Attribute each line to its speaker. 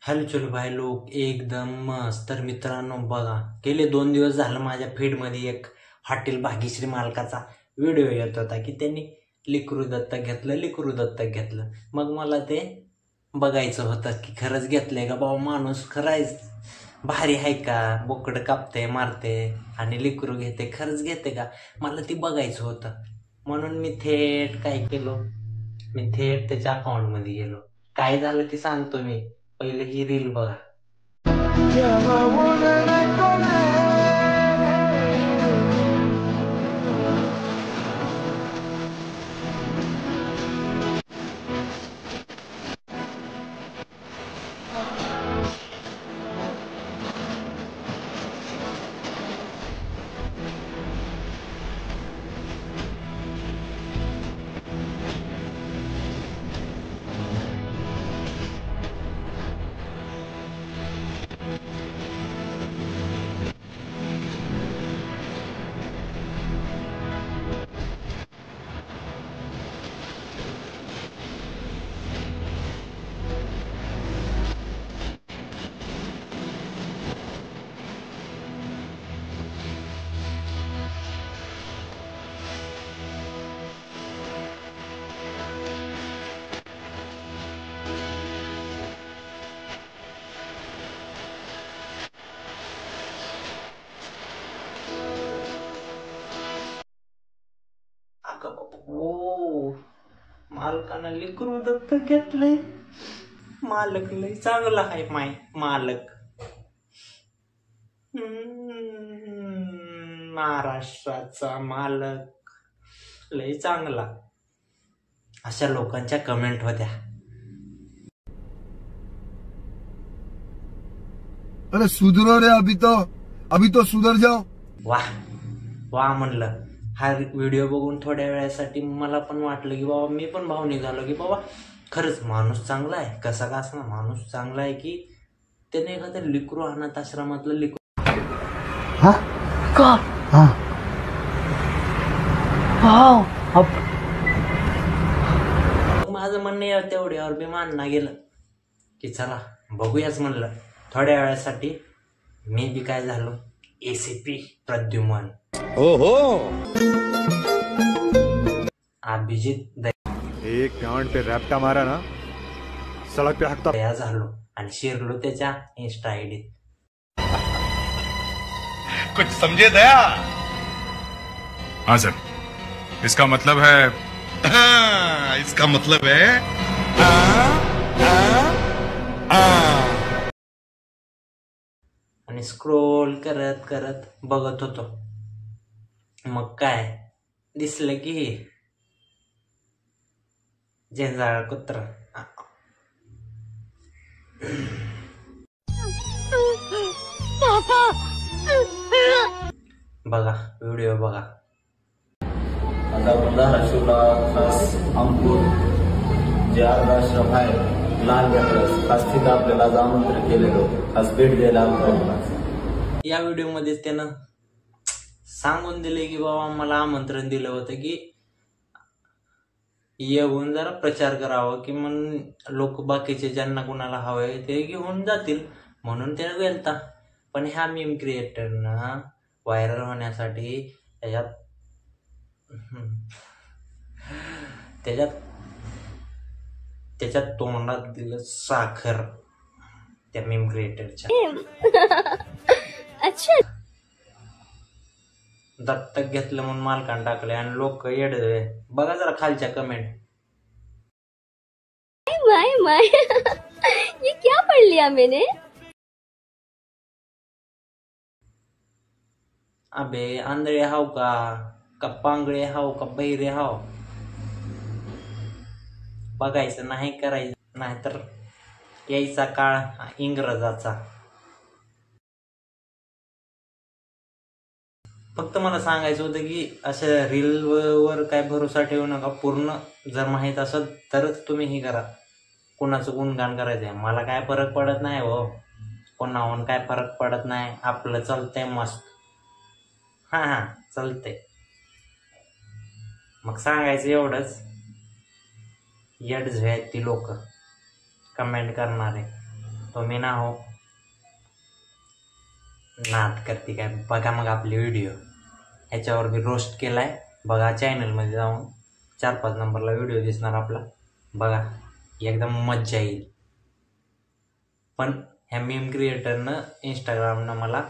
Speaker 1: Hello चलो भाई लोक एकदम मस्त. तर मित्रांनो बघा, गेले 2 दिवस झालं माझ्या फीडमध्ये एक हॉटेल भाग्यश्री मालकाचा व्हिडिओ येत होता की त्यांनी लिकरू दत्तक घेतलं. मग मला ते बघायचं होतं की खरंच घेतलंय का बाबा, माणूस खरंच भारी आहे का, बोकड कापते मारते आणि लिकरू घेते, खरंच घेते का, मला ती बघायचं होतं. म्हणून मी थेट काय केलो, मी थेट त्याच्या अकाउंटमध्ये गेलो. काय झालं ते सांगतो मी. पहिले ही रील बघा. ओ, मालकानं लिकरू दत्तक घेतलंय. मालक लय चांगला आहे मालक. महाराष्ट्राचा मालक लय चांगला. अशा लोकांच्या कमेंट होत्या.
Speaker 2: अरे सुधरो रे, अभी तो सुधर जाओ.
Speaker 1: वाह वाह म्हणलं. हा व्हिडिओ बघून थोड्या वेळासाठी मला पण वाटलं की बाबा, मी पण भावनिक झालो की बाबा खरंच माणूस चांगला आहे. कसा का असणार, माणूस चांगला आहे की त्याने एखाद्या लिकरू अनाथ आश्रमातलं लिकरू माझं म्हणणं तेवढ्यावर बी मानना गेलं की चला बघूयाच म्हणलं. थोड्या वेळासाठी मी बी काय झालो, ACP प्रद्युमन अभिजित
Speaker 3: एक गांड पे रैप्टा मारा ना, सड़क पे हकता
Speaker 1: दया झालो आणि शिरलो त्याच्या इंस्टा आयडीत.
Speaker 3: कुछ समझे दया? हाँ सर, इसका मतलब है
Speaker 1: आणि स्क्रोल करत करत बघत होतो. मग काय दिसलं की झेंजाळ कुत्र. बघा व्हिडिओ बघा.
Speaker 4: आता आपण धाराशिवला खास अंकुर जे आश्रम आहे लहान लेकरं खास तिथं आपल्याला आज आमंत्रण केलेलं होतं, खास भेट द्यायला आमंत्रण.
Speaker 1: या व्हिडिओ मध्ये त्यानं सांगून दिले की बाबा मला आमंत्रण दिलं होतं की येऊन जरा प्रचार करावा, की मग लोक बाकीचे ज्यांना कुणाला हवंय ते घेऊन जातील म्हणून त्यानं गेलता. पण ह्या मीम क्रिएटरनं व्हायरल होण्यासाठी त्याच्या तोंडात दिलं साखर त्या मीम क्रिएटरच्या.
Speaker 5: अच्छा,
Speaker 1: दत्तक घेतलं म्हणून मालकान टाकले आणि लोक येड. बघा जरा खालच्या कमेंट.
Speaker 5: माय ये क्या पढ़ लिया मैंने?
Speaker 1: अबे आंधळे हाव का पांगळे हाव का बहिरे हाव, बघायचं नाही करायचं, नाहीतर यायचा काळ इंग्रजाचा. फक्त मला सांगायचं होतं की अशा रील वर काय भरोसा ठेवू नका. पूर्ण जर माहीत असेल तरच तुम्ही हे करा. कुणाचं गुणगान करायचंय, मला काय फरक पडत नाही हो, कोणाहून काय फरक पडत नाही. आपलं चालतंय मस्त. हा चालतंय. मग सांगायचं एवढंच, येड आहेत ती लोक कमेंट करणारे. तो मी ना हो नाद करते काय. बघा मग आपले व्हिडिओ, ह्याच्यावर मी रोस्ट केलाय. बघा चॅनलमध्ये जाऊन 4-5 नंबरला व्हिडिओ दिसणार आपला. बघा एकदम मज्जा येईल. पण ह्या मीम क्रिएटरनं इंस्टाग्रामनं मला